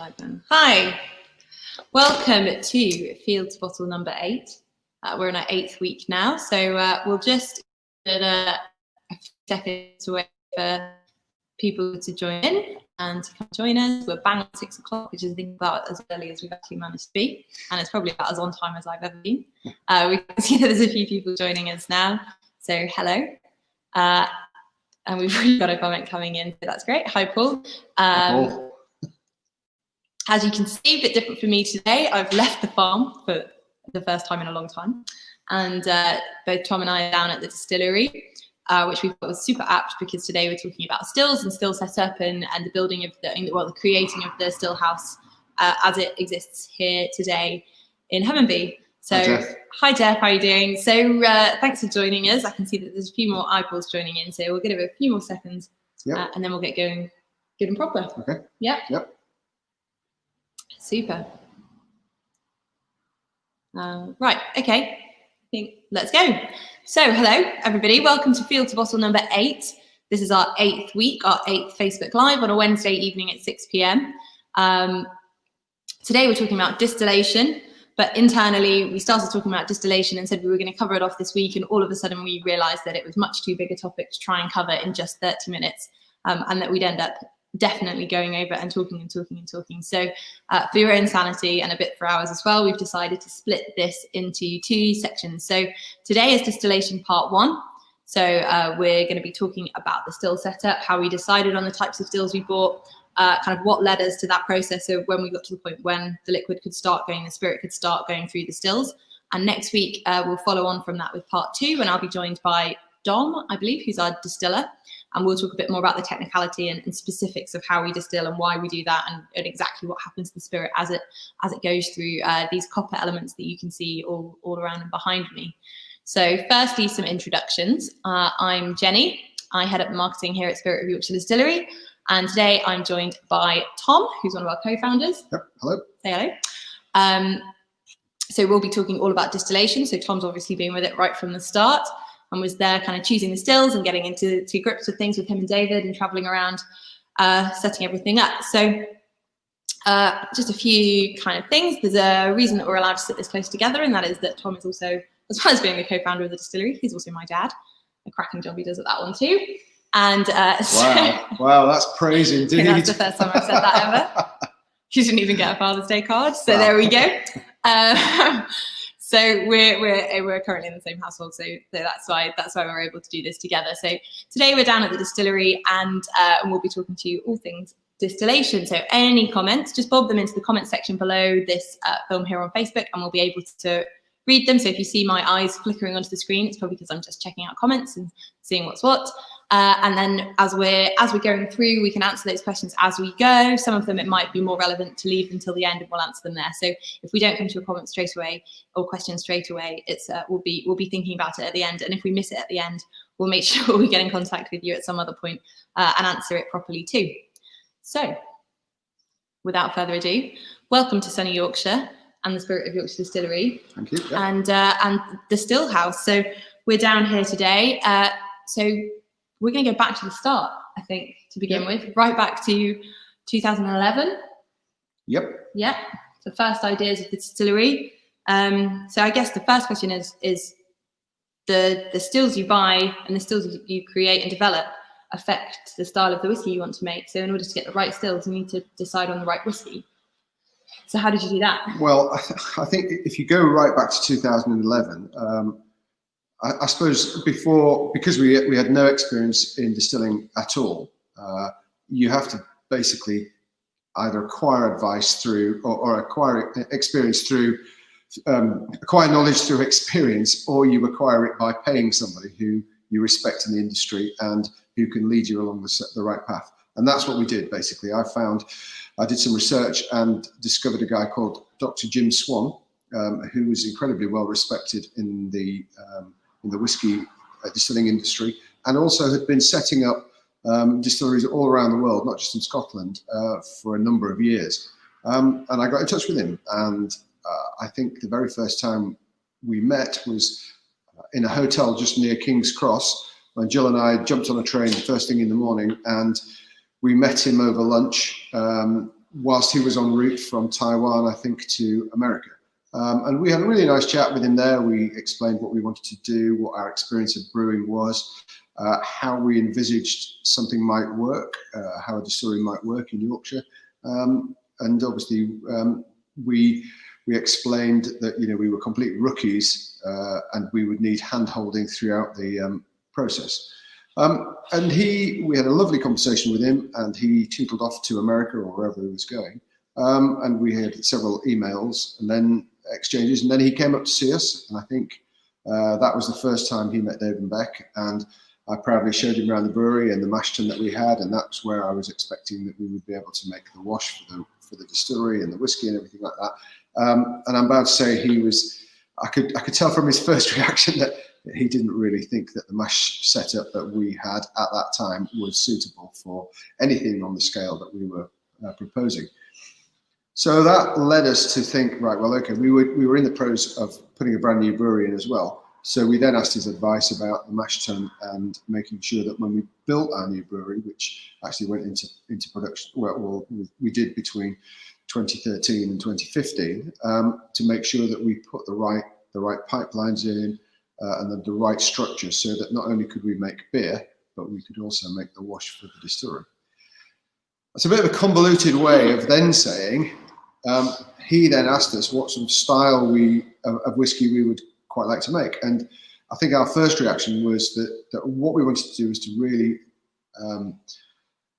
live then. Hi, welcome to Field to Bottle number 8. We're in our 8th week now, so we'll just get a few seconds to wait for people to join in and to come join us. We're bang on 6 o'clock, which is I think about as early as we've actually managed to be, and it's probably about as on time as I've ever been. We can see that there's a few people joining us now, so hello. And we've already got a comment coming in, so that's great. Hi, Paul. Hi, Paul. As you can see, a bit different for me today. I've left the farm for the first time in a long time, and both Tom and I are down at the distillery, which we thought was super apt because today we're talking about stills and still setup and the building of the creating of the still house as it exists here today in Hemmonby. So, hi Jeff, how are you doing? So thanks for joining us. I can see that there's a few more eyeballs joining in, so we'll give it a few more seconds, and then we'll get going good and proper. Okay. Yep. Super. Right, okay. I think let's go. So, hello everybody. Welcome to Field to Bottle number 8. This is our 8th week, our 8th Facebook Live on a Wednesday evening at 6 p.m. Today we're talking about distillation. But internally, we started talking about distillation and said we were going to cover it off this week. And all of a sudden, we realized that it was much too big a topic to try and cover in just 30 minutes, and that we'd end up definitely going over and talking. So for your own sanity and a bit for ours as well, we've decided to split this into 2 sections. So today is distillation part 1. So we're going to be talking about the still setup, how we decided on the types of stills we bought, kind of what led us to that process of when we got to the point when the liquid could start going, the spirit could start going through the stills. And next week, we'll follow on from that with part 2, and I'll be joined by Dom, I believe, who's our distiller. And we'll talk a bit more about the technicality and specifics of how we distill and why we do that, and exactly what happens to the spirit as it goes through these copper elements that you can see all around and behind me. So firstly, some introductions. I'm Jenny. I head up marketing here at Spirit of Yorkshire Distillery. And today I'm joined by Tom, who's one of our co-founders. Yep, hello. Say hello. So we'll be talking all about distillation. So Tom's obviously been with it right from the start and was there kind of choosing the stills and getting into grips with things with him and David and traveling around, setting everything up. So just a few kind of things. There's a reason that we're allowed to sit this close together, and that is that Tom is also, as well as being the co-founder of the distillery, he's also my dad. A cracking job he does at that one too. And wow, that's praising. I think that's the first time I've said that ever. She didn't even get a Father's Day card, so there we go. So we're currently in the same household, so that's why we're able to do this together. So today we're down at the distillery, and we'll be talking to you all things distillation. So any comments, just bob them into the comments section below this film here on Facebook, and we'll be able to read them. So if you see my eyes flickering onto the screen, it's probably because I'm just checking out comments and seeing what's what. And then as we're going through, we can answer those questions as we go. Some of them it might be more relevant to leave until the end, and we'll answer them there. So if we don't come to a comment straight away or question straight away, it's we'll be thinking about it at the end. And if we miss it at the end, we'll make sure we get in contact with you at some other point and answer it properly too. So without further ado, welcome to sunny Yorkshire and the Spirit of Yorkshire Distillery. Thank you. And the Still House. So we're down here today. So we're going to go back to the start, I think, to begin with, right back to 2011. Yep. Yeah, the first ideas of the distillery. So I guess the first question is the stills you buy and the stills you create and develop affect the style of the whiskey you want to make. So in order to get the right stills, you need to decide on the right whiskey. So how did you do that? Well, I think if you go right back to 2011, I suppose because we had no experience in distilling at all, you have to basically either acquire advice through or acquire experience through, acquire knowledge through experience, or you acquire it by paying somebody who you respect in the industry and who can lead you along the right path. And that's what we did, basically. I did some research and discovered a guy called Dr. Jim Swan, who was incredibly well respected in the whiskey distilling industry, and also had been setting up distilleries all around the world, not just in Scotland, for a number of years. And I got in touch with him, and I think the very first time we met was in a hotel just near King's Cross, when Jill and I jumped on a train first thing in the morning, and we met him over lunch. whilst he was en route from Taiwan, I think, to America. And we had a really nice chat with him there. We explained what we wanted to do, what our experience of brewing was, how we envisaged something might work, how a distillery might work in Yorkshire. And obviously, we explained that, you know, we were complete rookies and we would need hand-holding throughout the process. And we had a lovely conversation with him, and he tootled off to America or wherever he was going. And we had several emails and then exchanges, and then he came up to see us, and I think that was the first time he met David and Beck, and I proudly showed him around the brewery and the mash tun that we had, and that's where I was expecting that we would be able to make the wash for the distillery and the whiskey and everything like that. And I'm about to say I could tell from his first reaction that he didn't really think that the mash setup that we had at that time was suitable for anything on the scale that we were proposing. So that led us to think, right, well, okay, we were in the process of putting a brand new brewery in as well. So we then asked his advice about the mash tun and making sure that when we built our new brewery, which actually went into production, well, we did between 2013 and 2015, to make sure that we put the right pipelines in and the right structure, so that not only could we make beer, but we could also make the wash for the distillery. It's a bit of a convoluted way of then saying, he then asked us what sort of style of whiskey we would quite like to make. And I think our first reaction was that what we wanted to do was to really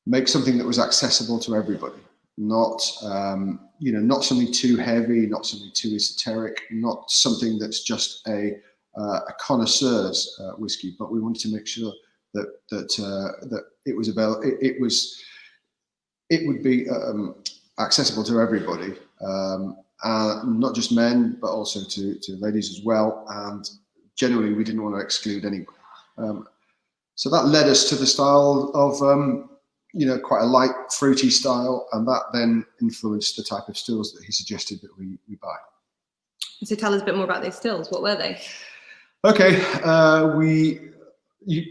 make something that was accessible to everybody, not something too heavy, not something too esoteric, not something that's just a connoisseur's whiskey, but we wanted to make sure that it was available. It would be accessible to everybody, not just men, but also to ladies as well. And generally, we didn't want to exclude anyone. So that led us to the style of, quite a light, fruity style, and that then influenced the type of stills that he suggested that we buy. So tell us a bit more about those stills. What were they? Okay,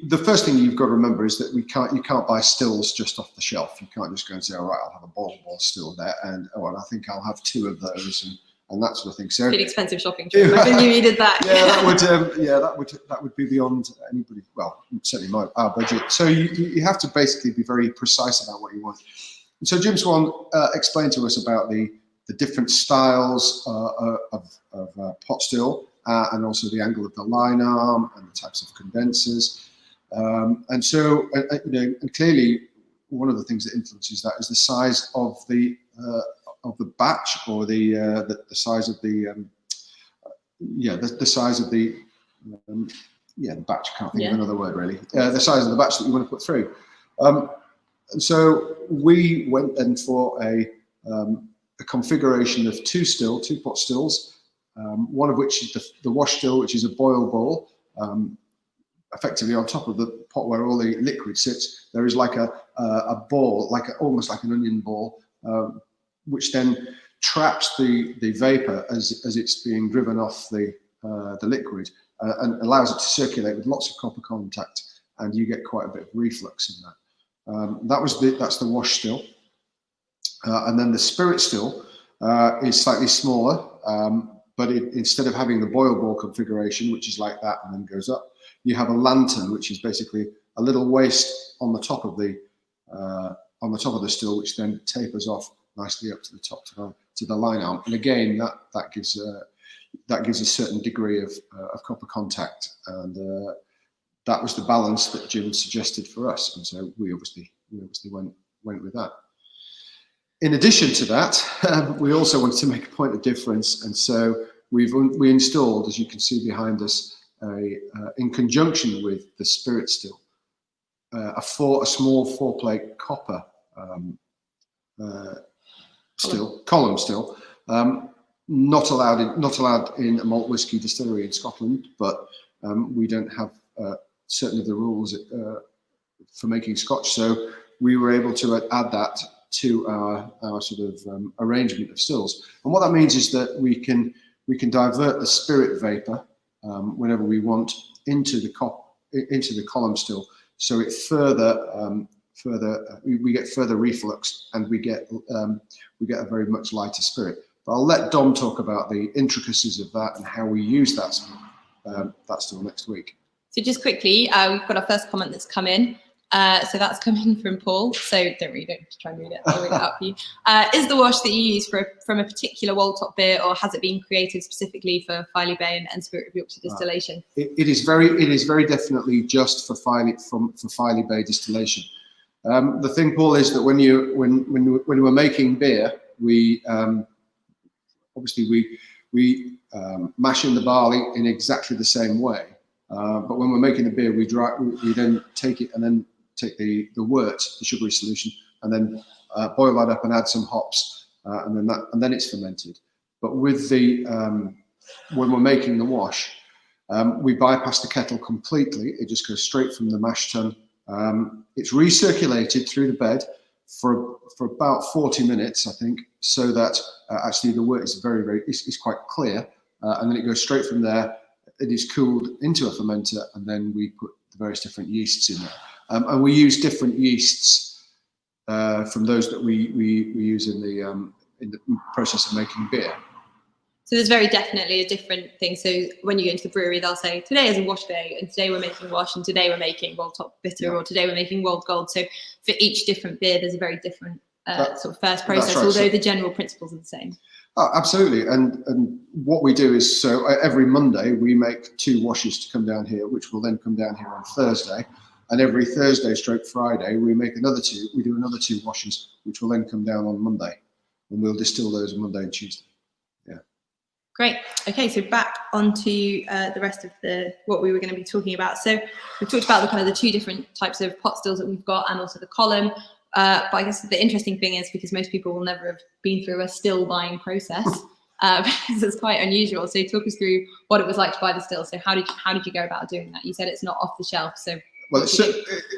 the first thing you've got to remember is that you can't buy stills just off the shelf. You can't just go and say, all right, I'll have a ball still there, and I think I'll have 2 of those, and that sort of thing. So pretty expensive shopping trip. I think you needed that. that would be beyond anybody. Well, certainly our budget. So you have to basically be very precise about what you want. And so Jim Swan explained to us about the different styles of pot still. And also the angle of the line arm and the types of condensers, and clearly one of the things that influences that is the size of the batch, or the size of the size of the batch. I can't think of another word really. The size of the batch that you want to put through, and so we went then for a configuration of 2 pot stills. One of which is the wash still, which is a boil ball. Effectively on top of the pot where all the liquid sits, there is like a ball, almost like an onion ball, which then traps the vapor as it's being driven off the liquid, and allows it to circulate with lots of copper contact, and you get quite a bit of reflux in that. That's the wash still, and then the spirit still is slightly smaller. But instead of having the boil ball configuration, which is like that and then goes up, you have a lantern, which is basically a little waist on the top of the still, which then tapers off nicely up to the top to the line arm. And again, that gives a certain degree of copper contact, and that was the balance that Jim suggested for us. And so we obviously went with that. In addition to that, we also wanted to make a point of difference, and so we installed, as you can see behind us, in conjunction with the spirit still, a small 4-plate copper column still, not allowed in a malt whisky distillery in Scotland, but we don't have certain of the rules for making Scotch, so we were able to add that to our sort of arrangement of stills. And what that means is that we can divert the spirit vapor whenever we want into the column still, so it further we get further reflux, and we get a very much lighter spirit. But I'll let Dom talk about the intricacies of that and how we use that still next week. So just quickly, we've got our first comment that's come in. So that's coming from Paul. So don't try and read it. I'll read it out for you. Is the wash that you use from a particular Wold Top beer, or has it been created specifically for Filey Bay and Spirit of Yorkshire distillation? It is very definitely just for Filey Bay distillation. The thing, Paul, is that when we're making beer, we obviously we mash in the barley in exactly the same way. But when we're making the beer, we then take it and then take the wort, the sugary solution, and then boil that up and add some hops, and then it's fermented. But with the when we're making the wash, we bypass the kettle completely. It just goes straight from the mash tun. It's recirculated through the bed for about 40 minutes, I think, so that actually the wort is is quite clear, and then it goes straight from there. It is cooled into a fermenter, and then we put the various different yeasts in there. And we use different yeasts from those that we use in the process of making beer. So there's very definitely a different thing. So when you go into the brewery, they'll say, today is a wash day, and today we're making wash, and today we're making Wold Top Bitter, or today we're making Wold Gold. So for each different beer, there's a very different sort of first process, right, although the general principles are the same. Oh, absolutely. And what we do is, so every Monday we make 2 washes to come down here, which will then come down here on Thursday. And every Thursday / Friday, we make we do another 2 washes, which will then come down on Monday. And we'll distill those on Monday and Tuesday. Yeah. Great. Okay, so back onto the rest of what we were going to be talking about. So we've talked about the 2 different types of pot stills that we've got, and also the column. But I guess the interesting thing is, because most people will never have been through a still buying process, because it's quite unusual. So talk us through what it was like to buy the still. So how did you go about doing that? You said it's not off the shelf. So well,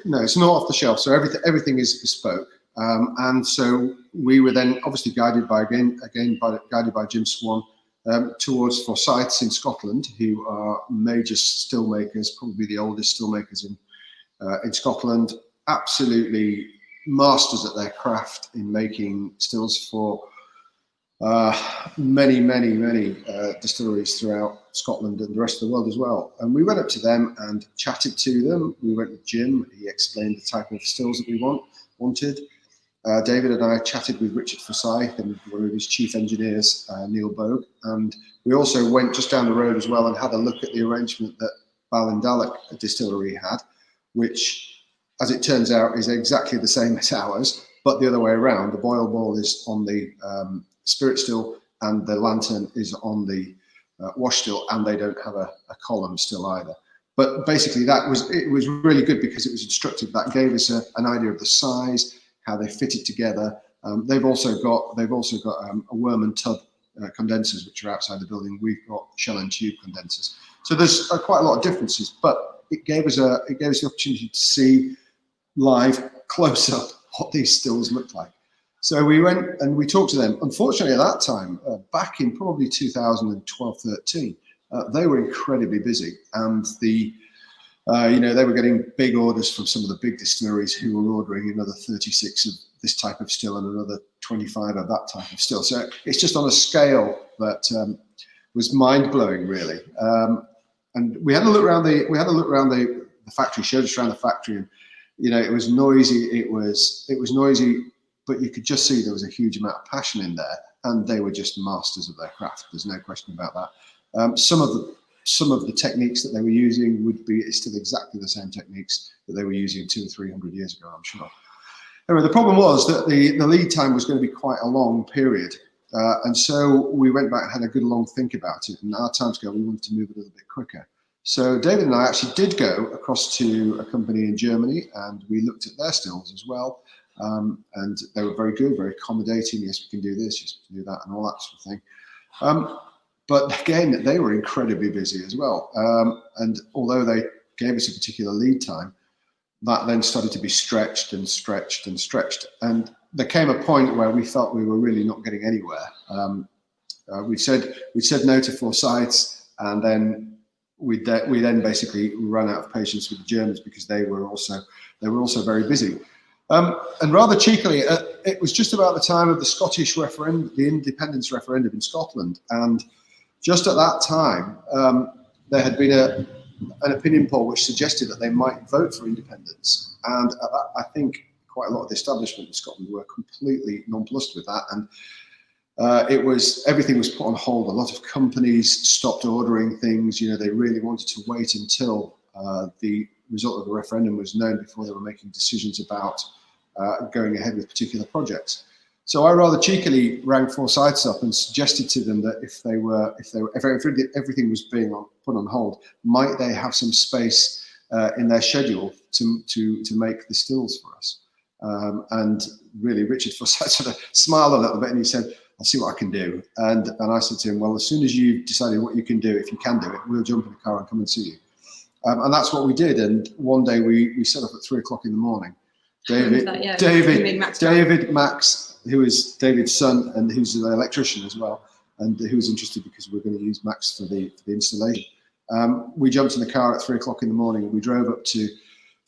no, it's not off the shelf. So everything is bespoke. And so we were then obviously guided by Jim Swan towards Forsyths in Scotland, who are major still makers, probably the oldest still makers in Scotland. Absolutely masters at their craft in making stills for many distilleries throughout Scotland and the rest of the world as well. And we went up to them and chatted to them. We went with Jim. He explained the type of stills that we wanted. David and I chatted with Richard Forsyth and one of his chief engineers, Neil Bogue. And we also went just down the road as well and had a look at the arrangement that Ballindalloch Distillery had, which, as it turns out, is exactly the same as ours, but the other way around. The boil ball is on the spirit still, and the lantern is on the wash still, and they don't have a column still either. But basically, it was really good because it was instructive. That gave us an idea of the size, how they fitted together. They've also got a worm and tub condensers, which are outside the building. We've got shell and tube condensers. So there's quite a lot of differences, but it gave us the opportunity to see live, close up, what these stills looked like. So we went and we talked to them. Unfortunately, at that time, back in probably 2012-13, they were incredibly busy, and they were getting big orders from some of the big distilleries who were ordering another 36 of this type of still and another 25 of that type of still. So it's just on a scale that was mind blowing, really. And we had a look around the factory, showed us around the factory, and it was noisy. It was noisy, but you could just see there was a huge amount of passion in there, and they were just masters of their craft. There's no question about that. Some of the techniques that they were using would be still exactly the same techniques that they were using 200 or 300 years ago, I'm sure. Anyway, the problem was that the lead time was going to be quite a long period. And so we went back and had a good long think about it. And our timescale, we wanted to move a little bit quicker. So David and I actually did go across to a company in Germany, and we looked at their stills as well. And they were very good, very accommodating. Yes, we can do this, yes, we can do that, and all that sort of thing. But again, they were incredibly busy as well. And although they gave us a particular lead time, that then started to be stretched and stretched and stretched. And there came a point where we felt we were really not getting anywhere. We said no to Forsyths, and then we then basically ran out of patience with the Germans because they were also very busy. And rather cheekily, it was just about the time of the Scottish referendum, the independence referendum in Scotland. And just at that time, there had been an opinion poll which suggested that they might vote for independence. And I think quite a lot of the establishment in Scotland were completely nonplussed with that. And everything was put on hold. A lot of companies stopped ordering things. You know, they really wanted to wait until the result of the referendum was known before they were making decisions about going ahead with particular projects. So I rather cheekily rang Forsyths up and suggested to them that if everything was being put on hold, might they have some space in their schedule to make the stills for us? And really, Richard Forsyth sort of smiled a little bit and he said, "I'll see what I can do." And I said to him, "Well, as soon as you've decided what you can do, if you can do it, we'll jump in the car and come and see you." And that's what we did. And one day we set up at 3 o'clock in the morning. David, Max, who is David's son and who's an electrician as well, and who was interested because we're going to use Max for the installation. We jumped in the car at 3 o'clock in the morning and we drove up to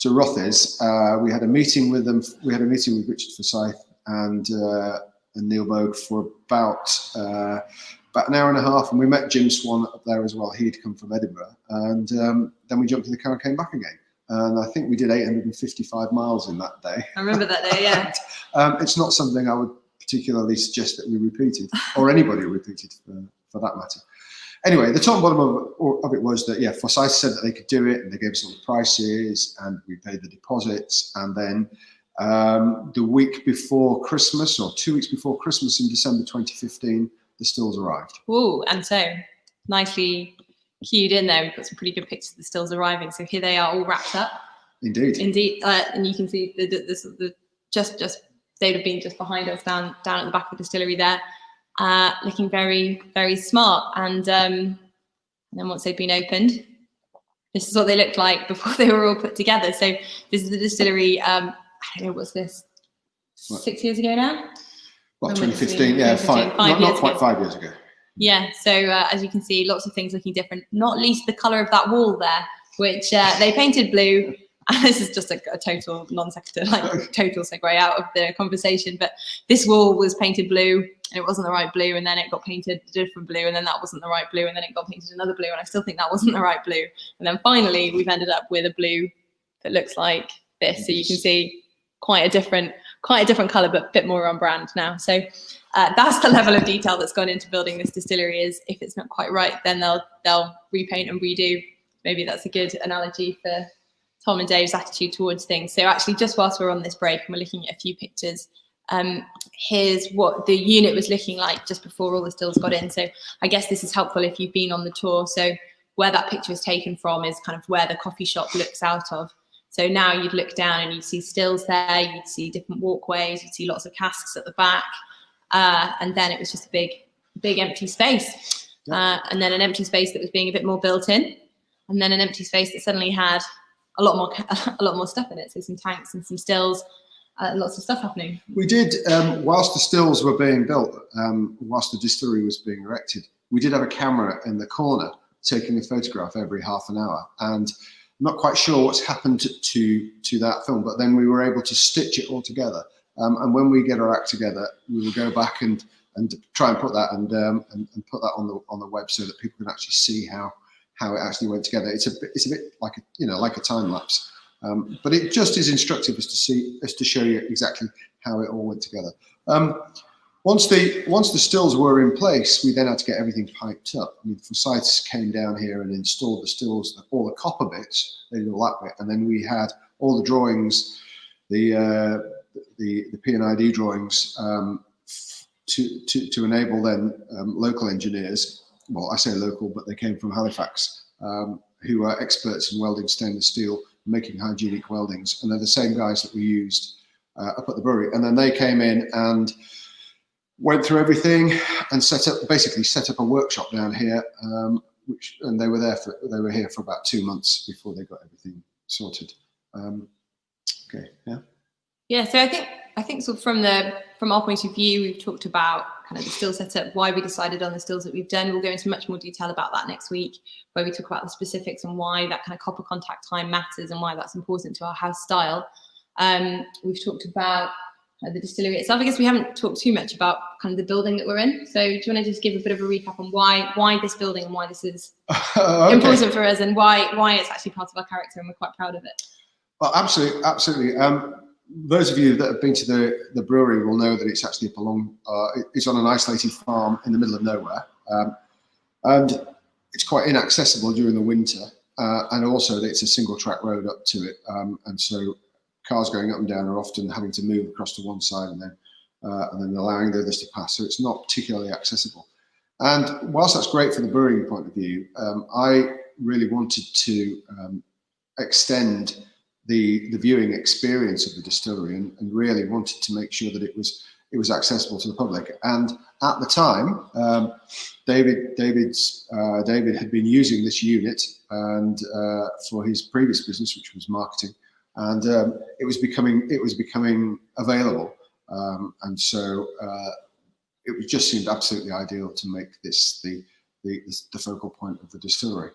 Rothes. We had a meeting with them. We had a meeting with Richard Forsyth and Neil Bogue for about an hour and a half, and we met Jim Swan up there as well. He'd come from Edinburgh, and then we jumped in the car and came back again. And I think we did 855 miles in that day. I remember that day, yeah. It's not something I would particularly suggest that we repeated, or anybody repeated for that matter. Anyway, the top and bottom of it was that, yeah, Forsyth said that they could do it, and they gave us all the prices, and we paid the deposits, and then the week before Christmas, or 2 weeks before Christmas in December 2015, the stills arrived. Oh, and so nicely cued in there. We've got some pretty good pictures of the stills arriving. So here they are, all wrapped up. Indeed. And you can see the just they'd have been just behind us down at the back of the distillery there, looking very, very smart. And then once they'd been opened, this is what they looked like before they were all put together. So this is the distillery. I don't know, what's this? 6 years ago now? Well, 2015, yeah, not quite 5 years ago. Yeah, so as you can see, lots of things looking different, not least the colour of that wall there, which they painted blue. And this is just a total non sequitur, like total segue out of the conversation. But this wall was painted blue and it wasn't the right blue. And then it got painted a different blue. And then that wasn't the right blue. And then it got painted another blue. And I still think that wasn't the right blue. And then finally, we've ended up with a blue that looks like this. So you can see quite a different colour, but a bit more on brand now. So that's the level of detail that's gone into building this distillery. Is if it's not quite right, then they'll repaint and redo. Maybe that's a good analogy for Tom and Dave's attitude towards things. So actually, just whilst we're on this break and we're looking at a few pictures, here's what the unit was looking like just before all the stills got in. So I guess this is helpful if you've been on the tour. So where that picture was taken from is kind of where the coffee shop looks out of. So now you'd look down and you'd see stills there, you'd see different walkways, you'd see lots of casks at the back. And then it was just a big empty space. And then an empty space that was being a bit more built in. And then an empty space that suddenly had a lot more stuff in it. So some tanks and some stills, lots of stuff happening. We did, whilst the stills were being built, whilst the distillery was being erected, we did have a camera in the corner taking a photograph every half an hour. And I'm not quite sure what's happened to that film, but then we were able to stitch it all together. And when we get our act together, we will go back and try and put that and put that on the web so that people can actually see how it actually went together. It's a bit like a time lapse, but it just is instructive as to show you exactly how it all went together. Once the stills were in place, we then had to get everything piped up. I mean, Forsyths came down here and installed the stills, all the copper bits, they did all that bit, and then we had all the drawings, the P&ID drawings to enable then local engineers. Well, I say local, but they came from Halifax, who are experts in welding stainless steel, making hygienic weldings, and they're the same guys that we used up at the brewery. And then they came in and went through everything and set up a workshop down here, and they were here for about 2 months before they got everything sorted. Okay, yeah. Yeah, so I think sort of from our point of view, we've talked about kind of the still setup, why we decided on the stills that we've done. We'll go into much more detail about that next week, where we talk about the specifics and why that kind of copper contact time matters and why that's important to our house style. We've talked about the distillery itself. I guess we haven't talked too much about kind of the building that we're in. So do you want to just give a bit of a recap on why this building and why this is important for us, and why it's actually part of our character and we're quite proud of it? Well, absolutely. Those of you that have been to the brewery will know that it's actually it's on an isolated farm in the middle of nowhere, and it's quite inaccessible during the winter, and also it's a single track road up to it, and so cars going up and down are often having to move across to one side and then allowing the others to pass. So it's not particularly accessible. And whilst that's great from the brewing point of view, I really wanted to extend the viewing experience of the distillery and really wanted to make sure that it was accessible to the public. And at the time, David had been using this unit and for his previous business, which was marketing, and it was becoming available, and so it just seemed absolutely ideal to make this the focal point of the distillery.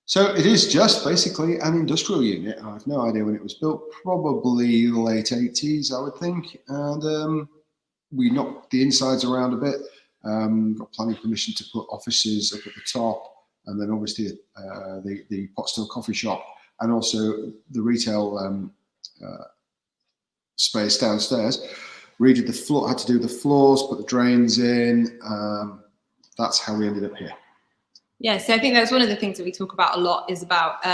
So it is just basically an industrial unit. I have no idea when it was built, probably late 80s, I would think. And we knocked the insides around a bit, got planning permission to put offices up at the top, and then obviously the pot still coffee shop, and also the retail space downstairs. Redid the floor, had to do the floors, put the drains in. That's how we ended up here. Yeah, so I think that's one of the things that we talk about a lot, is about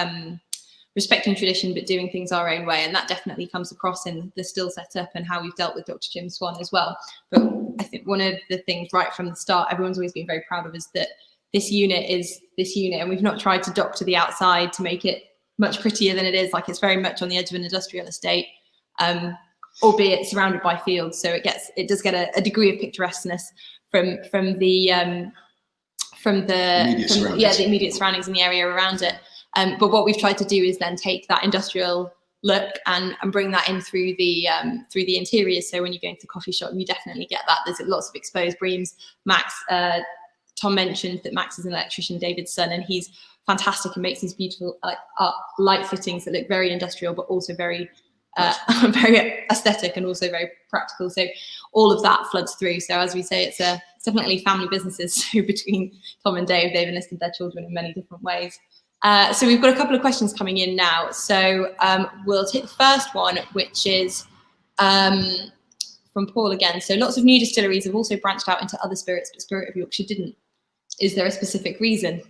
respecting tradition but doing things our own way, and that definitely comes across in the still setup and how we've dealt with Dr. Jim Swan as well. But I think one of the things right from the start everyone's always been very proud of is that this unit is this unit, and we've not tried to doctor the outside to make it much prettier than it is. Like, it's very much on the edge of an industrial estate, albeit surrounded by fields, so it does get a degree of picturesqueness from the immediate surroundings and the area around it. But what we've tried to do is then take that industrial look and bring that in through the interiors. So when you go into the coffee shop, you definitely get that. There's lots of exposed beams. Max, Tom mentioned that Max is an electrician, David's son, and he's fantastic and makes these beautiful light fittings that look very industrial, but also very very aesthetic and also very practical. So all of that floods through. So as we say, it's definitely family businesses. So between Tom and Dave, they've enlisted their children in many different ways. So we've got a couple of questions coming in now. So we'll take the first one, which is from Paul again. So lots of new distilleries have also branched out into other spirits, but Spirit of Yorkshire didn't. Is there a specific reason?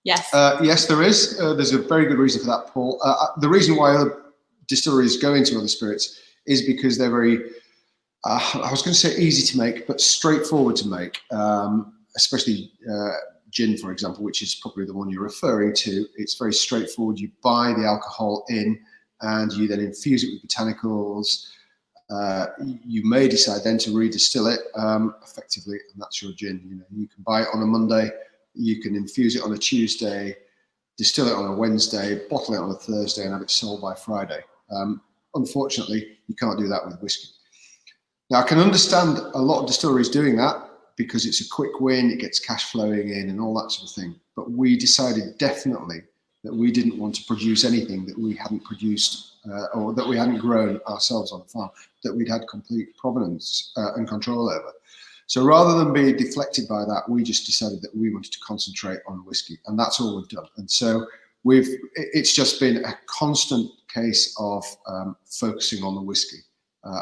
Yes. Yes, there is. There's a very good reason for that, Paul. The reason why other distilleries go into other spirits is because they're very, I was going to say easy to make, but straightforward to make, especially gin, for example, which is probably the one you're referring to. It's very straightforward. You buy the alcohol in and you then infuse it with botanicals. You may decide then to redistill it effectively, and that's your gin. You know, you can buy it on a Monday, you can infuse it on a Tuesday, distill it on a Wednesday, bottle it on a Thursday, and have it sold by Friday. Unfortunately, you can't do that with whiskey. Now, I can understand a lot of distilleries doing that because it's a quick win, it gets cash flowing in and all that sort of thing. But we decided definitely that we didn't want to produce anything that we hadn't produced or that we hadn't grown ourselves on the farm, that we'd had complete provenance and control over. So rather than be deflected by that, we just decided that we wanted to concentrate on whiskey, and that's all we've done. And so it's just been a constant case of focusing on the whiskey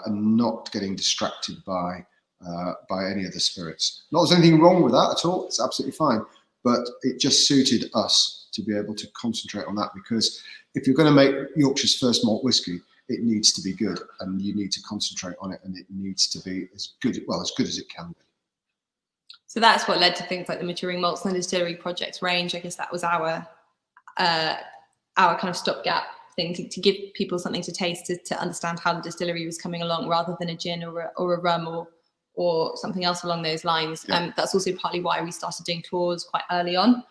and not getting distracted by any of the spirits. Not that there's anything wrong with that at all, it's absolutely fine, but it just suited us to be able to concentrate on that, because if you're going to make Yorkshire's first malt whiskey, it needs to be good, and you need to concentrate on it, and it needs to be as good as it can be. So that's what led to things like the Maturing Malts and the Distillery Projects range. I guess that was our kind of stopgap thing to give people something to taste, to understand how the distillery was coming along, rather than a gin or a rum or something else along those lines. Yeah. That's also partly why we started doing tours quite early on,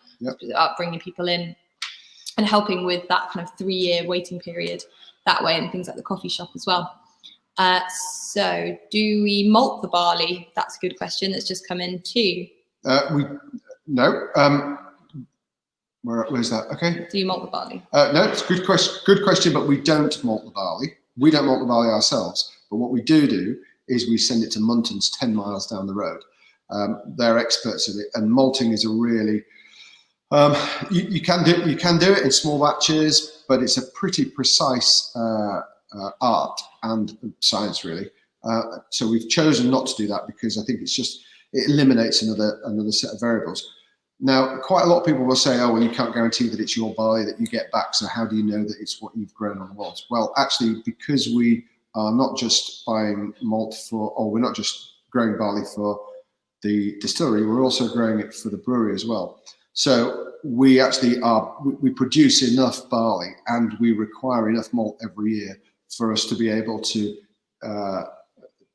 about bringing people in and helping with that kind of 3-year waiting period that way, and things like the coffee shop as well. So do we malt the barley? That's a good question that's just come in too. No. Where's that? Okay. Do you malt the barley? No, it's a good question. Good question, but we don't malt the barley. We don't malt the barley ourselves. But what we do is we send it to Muntons 10 miles down the road. They're experts at it, and malting is a really you can do it in small batches, but it's a pretty precise art and science, really. So we've chosen not to do that because I think it eliminates another set of variables. Now, quite a lot of people will say, oh, well, you can't guarantee that it's your barley that you get back, so how do you know that it's what you've grown on the malt? Well, actually, because we are not just buying malt or we're not just growing barley for the distillery, we're also growing it for the brewery as well. So we actually we produce enough barley and we require enough malt every year for us to be able to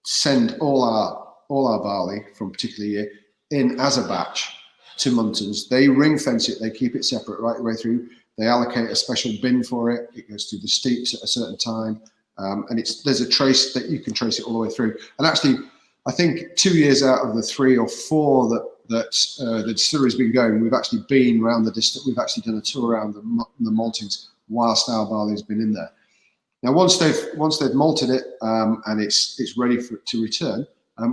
send all our barley from a particular year in as a batch to Muntons. They ring fence it, they keep it separate right the way through. They allocate a special bin for it. It goes through the steeps at a certain time. And there's a trace that you can trace it all the way through. And actually, I think 2 years out of the 3 or 4 that the distillery's been going, we've actually been around we've actually done a tour around the maltings whilst our barley's been in there. Now, once they've malted it and it's ready to return,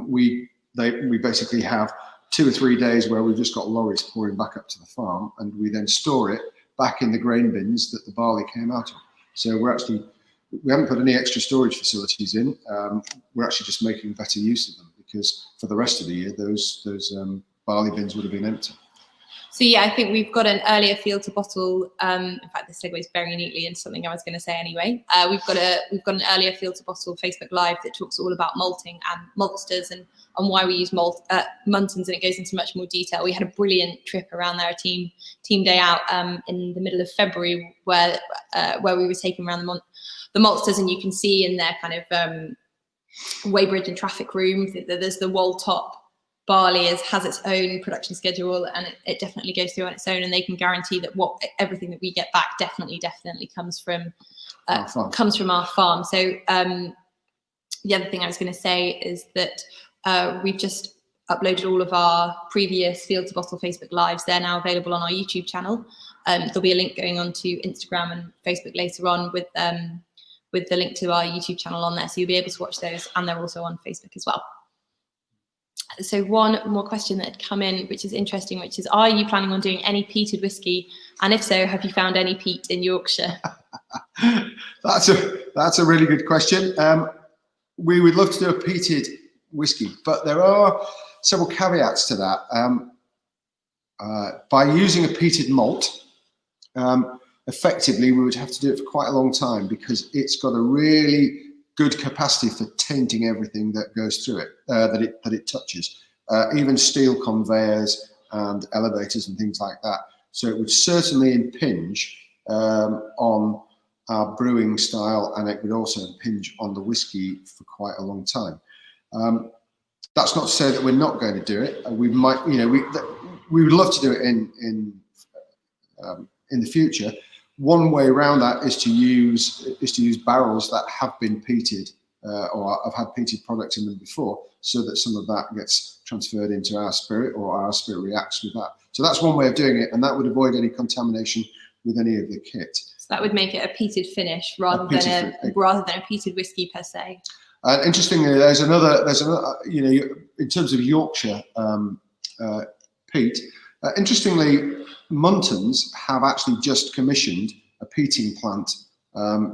we basically have 2 or 3 days where we've just got lorries pouring back up to the farm, and we then store it back in the grain bins that the barley came out of. So we haven't put any extra storage facilities in. We're actually just making better use of them, because for the rest of the year, those barley bins would have been empty. So yeah, I think we've got an earlier field to bottle. In fact, this segues very neatly into something I was going to say anyway. We've got an earlier field to bottle Facebook Live that talks all about malting and maltsters and why we use Muntons, and it goes into much more detail. We had a brilliant trip around there, a team day out in the middle of February, where we were taking around the maltsters, and you can see in their kind of weighbridge and traffic room that there's the wall top. Barley has its own production schedule, and it definitely goes through on its own, and they can guarantee that everything that we get back definitely comes from our farm. So the other thing I was going to say is that we've just uploaded all of our previous field to bottle Facebook Lives. They're now available on our YouTube channel. There'll be a link going on to Instagram and Facebook later on with the link to our YouTube channel on there, so you'll be able to watch those, and they're also on Facebook as well. So one more question that had come in, which is interesting, which is, are you planning on doing any peated whiskey? And if so, have you found any peat in Yorkshire? That's a really good question. We would love to do a peated whiskey, but there are several caveats to that. By using a peated malt, effectively we would have to do it for quite a long time, because it's got a really good capacity for tainting everything that goes through it, that it touches, even steel conveyors and elevators and things like that. So it would certainly impinge on our brewing style, and it would also impinge on the whiskey for quite a long time. That's not to say that we're not going to do it. We might, we would love to do it in the future. One way around that is to use barrels that have been peated or have had peated products in them before, so that some of that gets transferred into our spirit, or our spirit reacts with that. So that's one way of doing it, and that would avoid any contamination with any of the kit. So that would make it a peated finish rather than a peated whiskey per se. Interestingly, there's another, in terms of Yorkshire peat. Interestingly, Muntons have actually just commissioned a peating plant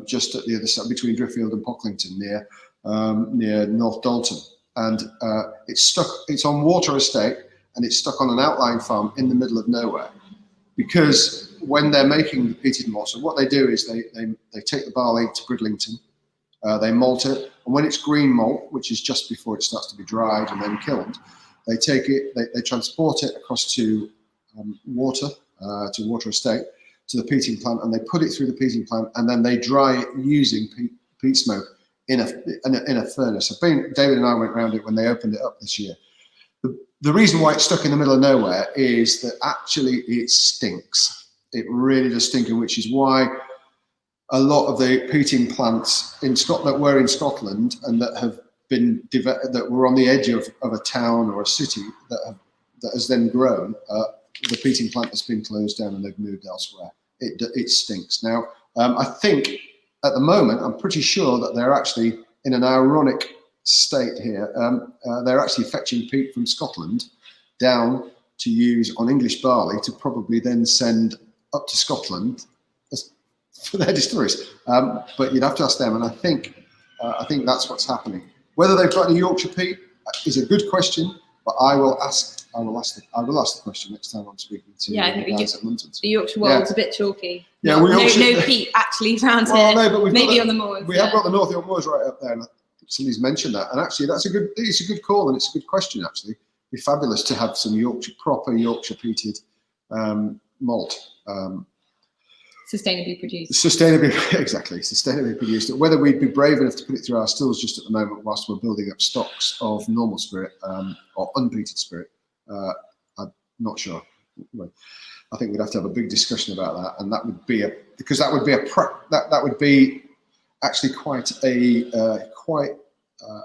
just at the other side, between Driffield and Pocklington, near North Dalton, and it's on water estate, and it's stuck on an outlying farm in the middle of nowhere. Because when they're making the peated malt, so what they do is they take the barley to Bridlington, they malt it, and when it's green malt, which is just before it starts to be dried and then kilned, they take it, they transport it across to water estate, to the peating plant, and they put it through the peating plant, and then they dry it using peat smoke in a furnace. David and I went around it when they opened it up this year. The reason why it's stuck in the middle of nowhere is that actually it stinks. It really does stink, which is why a lot of the peating plants in Scotland that were in Scotland and that have been that were on the edge of a town or a city that has then grown the peating plant has been closed down and they've moved elsewhere. It stinks. Now, I think at the moment, I'm pretty sure that they're actually in an ironic state here. They're actually fetching peat from Scotland down to use on English barley to probably then send up to Scotland for their distilleries. But you'd have to ask them, and I think that's what's happening. Whether they've got any Yorkshire peat is a good question, but I will ask the question next time I'm speaking to the guys at Muntons. The Yorkshire world's a bit chalky. Yeah, no peat actually around here. No, but maybe on the moors. We have got the North York Moors right up there, and somebody's mentioned that. And actually, it's a good call, and it's a good question. Actually, it'd be fabulous to have some proper Yorkshire peated malt. Sustainably produced. Sustainably produced. Whether we'd be brave enough to put it through our stills just at the moment whilst we're building up stocks of normal spirit or unpeated spirit, I'm not sure. I think we'd have to have a big discussion about that, and that would be actually quite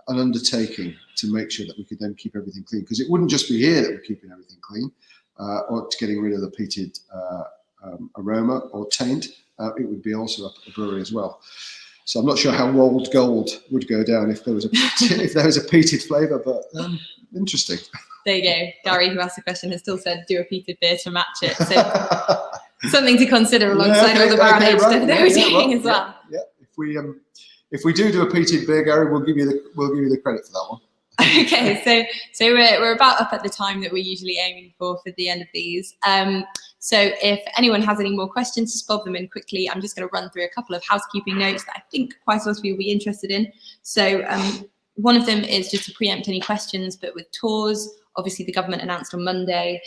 an undertaking to make sure that we could then keep everything clean, because it wouldn't just be here that we're keeping everything clean or getting rid of the peated aroma or taint. It would be also up at the brewery as well. So I'm not sure how rolled gold would go down if there was a peated flavour, but interesting. There you go. Gary, who asked the question, has still said do a peated beer to match it. So something to consider alongside all the barrel aged stuff that we're doing as well. Yeah. If we do a peated beer, Gary, we'll give you the credit for that one. Okay, so we're about up at the time that we're usually aiming for the end of these. So if anyone has any more questions, just bob them in quickly. I'm just going to run through a couple of housekeeping notes that I think quite a lot of you will be interested in. So one of them is just to preempt any questions, but with tours, obviously the government announced on Monday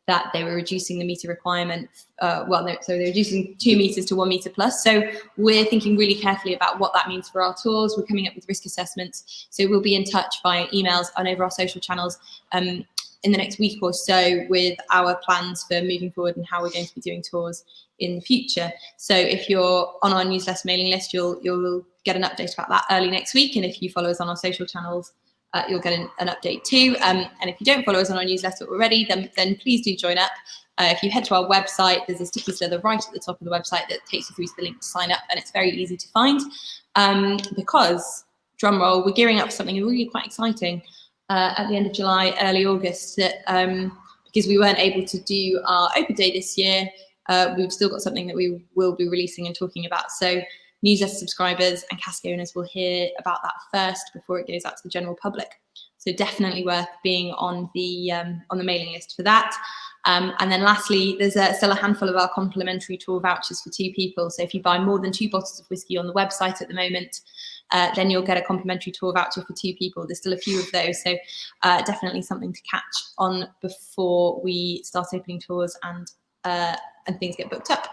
that they were reducing the metre requirement. So they're reducing 2 metres to 1 metre plus. So we're thinking really carefully about what that means for our tours. We're coming up with risk assessments. So we'll be in touch via emails and over our social channels in the next week or so with our plans for moving forward and how we're going to be doing tours in the future. So if you're on our newsletter mailing list, you'll get an update about that early next week. And if you follow us on our social channels, you'll get an update too. And if you don't follow us on our newsletter already, then please do join up. If you head to our website, there's a sticky slither right at the top of the website that takes you through to the link to sign up, and it's very easy to find. Because, drum roll, we're gearing up for something really quite exciting at the end of July, early August, that because we weren't able to do our open day this year, we've still got something that we will be releasing and talking about. So newsletter subscribers and cask owners will hear about that first before it goes out to the general public. So definitely worth being on the mailing list for that. And then lastly, there's still a handful of our complimentary tour vouchers for 2 people. So if you buy more than 2 bottles of whiskey on the website at the moment, then you'll get a complimentary tour voucher for 2 people. There's still a few of those. So definitely something to catch on before we start opening tours and things get booked up.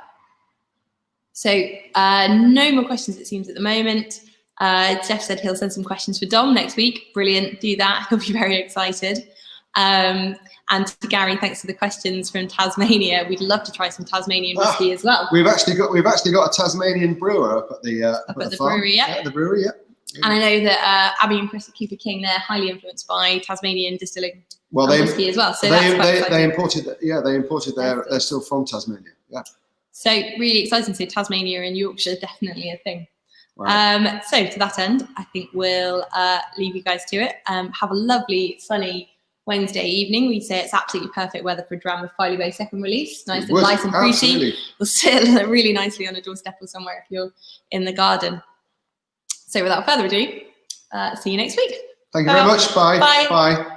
So no more questions, it seems, at the moment. Jeff said he'll send some questions for Dom next week. Brilliant, do that. He'll be very excited. And to Gary, thanks for the questions from Tasmania. We'd love to try some Tasmanian whiskey as well. We've actually got a Tasmanian brewer up at the farm. Brewery, yeah. Yeah, the brewery, yeah. And I know that Abby and Chris at Cooper King, they're highly influenced by Tasmanian distilling whiskey as well. So they imported they're still from Tasmania. Yeah. So really exciting. So Tasmania and Yorkshire, definitely a thing. Right. So to that end, I think we'll leave you guys to it. Have a lovely sunny Wednesday evening. We say it's absolutely perfect weather for a dram of Filey Bay second release. Nice and light and fruity. We'll sit really nicely on a doorstep or somewhere if you're in the garden. So without further ado, see you next week. Thank you very much. Bye. Bye. Bye.